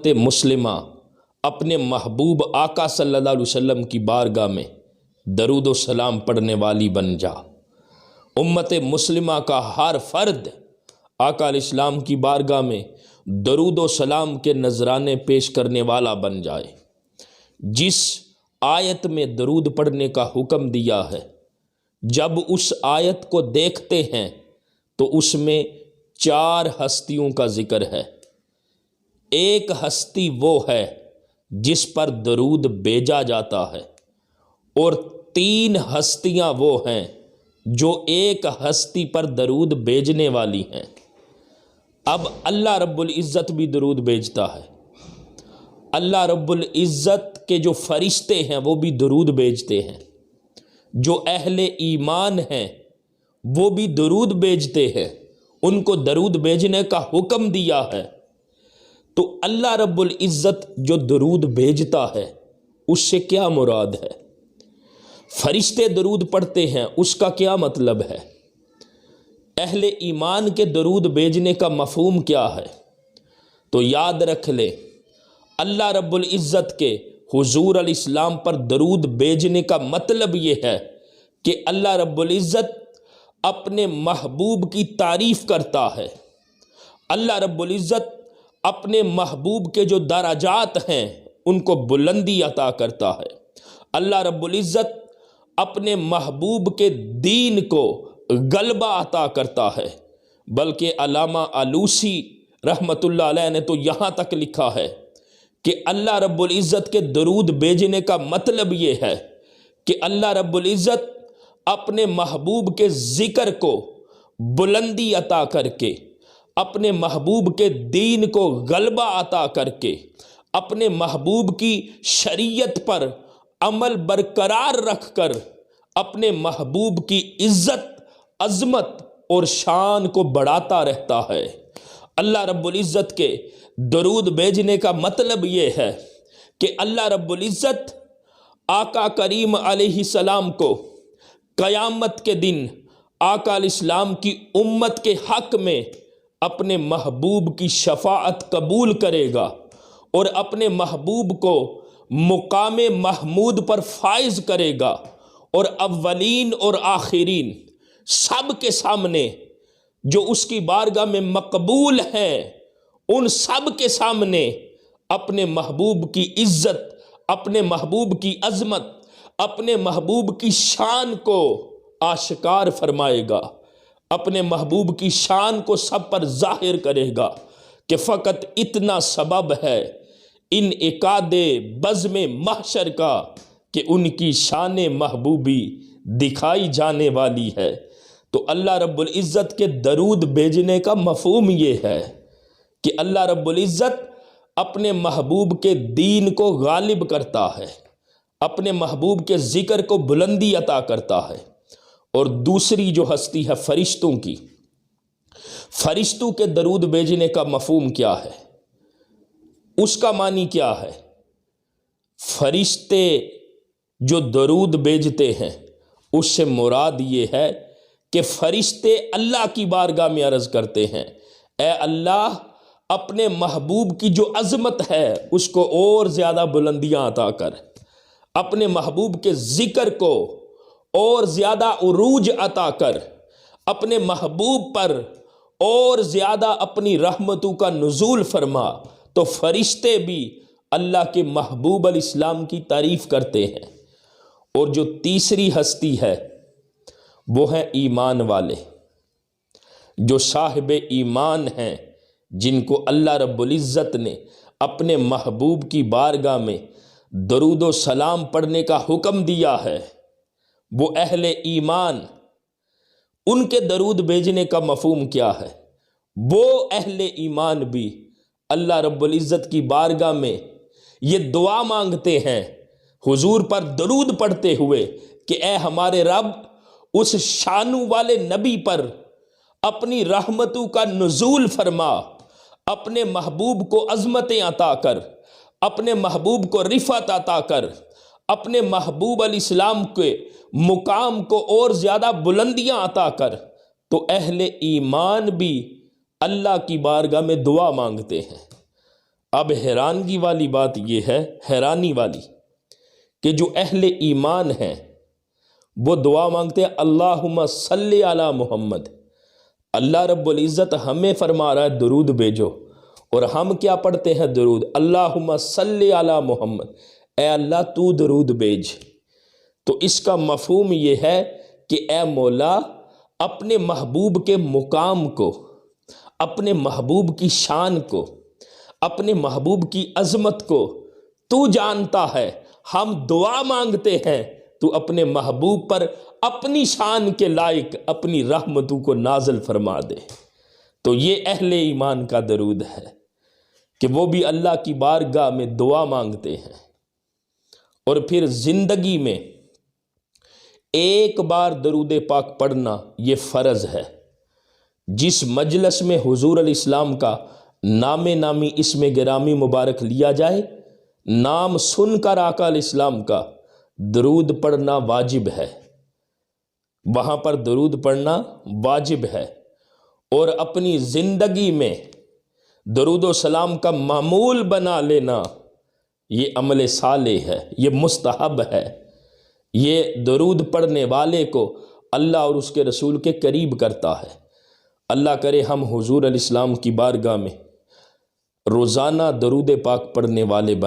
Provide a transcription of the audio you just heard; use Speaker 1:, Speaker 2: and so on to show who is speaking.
Speaker 1: مسلمہ اپنے محبوب آقا صلی اللہ علیہ وسلم کی بارگاہ میں درود و سلام پڑھنے والی بن جا۔ امت مسلمہ کا ہر فرد آقا علیہ السلام کی بارگاہ میں درود و سلام کے نذرانے پیش کرنے والا بن جائے۔ جس آیت میں درود پڑھنے کا حکم دیا ہے، جب اس آیت کو دیکھتے ہیں تو اس میں 4 ہستیوں کا ذکر ہے۔ ایک ہستی وہ ہے جس پر درود بھیجا جاتا ہے، اور 3 ہستیاں وہ ہیں جو ایک ہستی پر درود بھیجنے والی ہیں۔ اب اللہ رب العزت بھی درود بھیجتا ہے۔ اللہ رب العزت کے جو فرشتے ہیں وہ بھی درود بھیجتے ہیں، جو اہل ایمان ہیں وہ بھی درود بھیجتے ہیں، ان کو درود بھیجنے کا حکم دیا ہے۔ تو اللہ رب العزت جو درود بھیجتا ہے اس سے کیا مراد ہے؟ فرشتے درود پڑھتے ہیں، اس کا کیا مطلب ہے؟ اہل ایمان کے درود بھیجنے کا مفہوم کیا ہے؟ تو یاد رکھ لے، اللہ رب العزت کے حضور علیہ السلام پر درود بھیجنے کا مطلب یہ ہے کہ اللہ رب العزت اپنے محبوب کی تعریف کرتا ہے۔ اللہ رب العزت اپنے محبوب کے جو درجات ہیں ان کو بلندی عطا کرتا ہے۔ اللہ رب العزت اپنے محبوب کے دین کو غلبہ عطا کرتا ہے۔ بلکہ علامہ آلوسی رحمۃ اللہ علیہ نے تو یہاں تک لکھا ہے کہ اللہ رب العزت کے درود بھیجنے کا مطلب یہ ہے کہ اللہ رب العزت اپنے محبوب کے ذکر کو بلندی عطا کر کے، اپنے محبوب کے دین کو غلبہ عطا کر کے، اپنے محبوب کی شریعت پر عمل برقرار رکھ کر اپنے محبوب کی عزت، عظمت اور شان کو بڑھاتا رہتا ہے۔ اللہ رب العزت کے درود بھیجنے کا مطلب یہ ہے کہ اللہ رب العزت آقا کریم علیہ السلام کو قیامت کے دن آقا علیہ السلام کی امت کے حق میں اپنے محبوب کی شفاعت قبول کرے گا اور اپنے محبوب کو مقام محمود پر فائز کرے گا، اور اولین اور آخرین سب کے سامنے جو اس کی بارگاہ میں مقبول ہیں، ان سب کے سامنے اپنے محبوب کی عزت، اپنے محبوب کی عظمت، اپنے محبوب کی شان کو آشکار فرمائے گا، اپنے محبوب کی شان کو سب پر ظاہر کرے گا کہ فقط اتنا سبب ہے انعقاد بزم محشر کا کہ ان کی شان محبوبی دکھائی جانے والی ہے۔ تو اللہ رب العزت کے درود بھیجنے کا مفہوم یہ ہے کہ اللہ رب العزت اپنے محبوب کے دین کو غالب کرتا ہے، اپنے محبوب کے ذکر کو بلندی عطا کرتا ہے۔ اور دوسری جو ہستی ہے فرشتوں کی، فرشتوں کے درود بھیجنے کا مفہوم کیا ہے؟ اس کا معنی کیا ہے؟ فرشتے جو درود بھیجتے ہیں اس سے مراد یہ ہے کہ فرشتے اللہ کی بارگاہ میں عرض کرتے ہیں، اے اللہ اپنے محبوب کی جو عظمت ہے اس کو اور زیادہ بلندیاں عطا کر، اپنے محبوب کے ذکر کو اور زیادہ عروج عطا کر، اپنے محبوب پر اور زیادہ اپنی رحمتوں کا نزول فرما۔ تو فرشتے بھی اللہ کے محبوب علیہ السلام کی تعریف کرتے ہیں۔ اور جو تیسری ہستی ہے وہ ہے ایمان والے، جو صاحب ایمان ہیں، جن کو اللہ رب العزت نے اپنے محبوب کی بارگاہ میں درود و سلام پڑھنے کا حکم دیا ہے، وہ اہل ایمان۔ ان کے درود بھیجنے کا مفہوم کیا ہے؟ وہ اہل ایمان بھی اللہ رب العزت کی بارگاہ میں یہ دعا مانگتے ہیں حضور پر درود پڑھتے ہوئے کہ اے ہمارے رب، اس شانوں والے نبی پر اپنی رحمتوں کا نزول فرما، اپنے محبوب کو عظمتیں عطا کر، اپنے محبوب کو رفعت عطا کر، اپنے محبوب علیہ السلام کے مقام کو اور زیادہ بلندیاں عطا کر۔ تو اہل ایمان بھی اللہ کی بارگاہ میں دعا مانگتے ہیں۔ اب حیرانگی والی بات یہ ہے، حیرانی والی، کہ جو اہل ایمان ہیں وہ دعا مانگتے ہیں اللہم صلی علی محمد، اللہ رب العزت ہمیں فرما رہا ہے درود بھیجو، اور ہم کیا پڑھتے ہیں درود، اللہم صلی علی محمد، اے اللہ تو درود بھیج۔ تو اس کا مفہوم یہ ہے کہ اے مولا اپنے محبوب کے مقام کو، اپنے محبوب کی شان کو، اپنے محبوب کی عظمت کو تو جانتا ہے، ہم دعا مانگتے ہیں تو اپنے محبوب پر اپنی شان کے لائق اپنی رحمتوں کو نازل فرما دے۔ تو یہ اہل ایمان کا درود ہے کہ وہ بھی اللہ کی بارگاہ میں دعا مانگتے ہیں، اور پھر زندگی میں ایک بار درود پاک پڑھنا یہ فرض ہے۔ جس مجلس میں حضور علیہ السلام کا نام نامی اسم گرامی مبارک لیا جائے، نام سن کر آقا علیہ السلام کا درود پڑھنا واجب ہے، وہاں پر درود پڑھنا واجب ہے، اور اپنی زندگی میں درود و سلام کا معمول بنا لینا یہ عمل صالح ہے، یہ مستحب ہے۔ یہ درود پڑھنے والے کو اللہ اور اس کے رسول کے قریب کرتا ہے۔ اللہ کرے ہم حضور علیہ السلام کی بارگاہ میں روزانہ درود پاک پڑھنے والے بن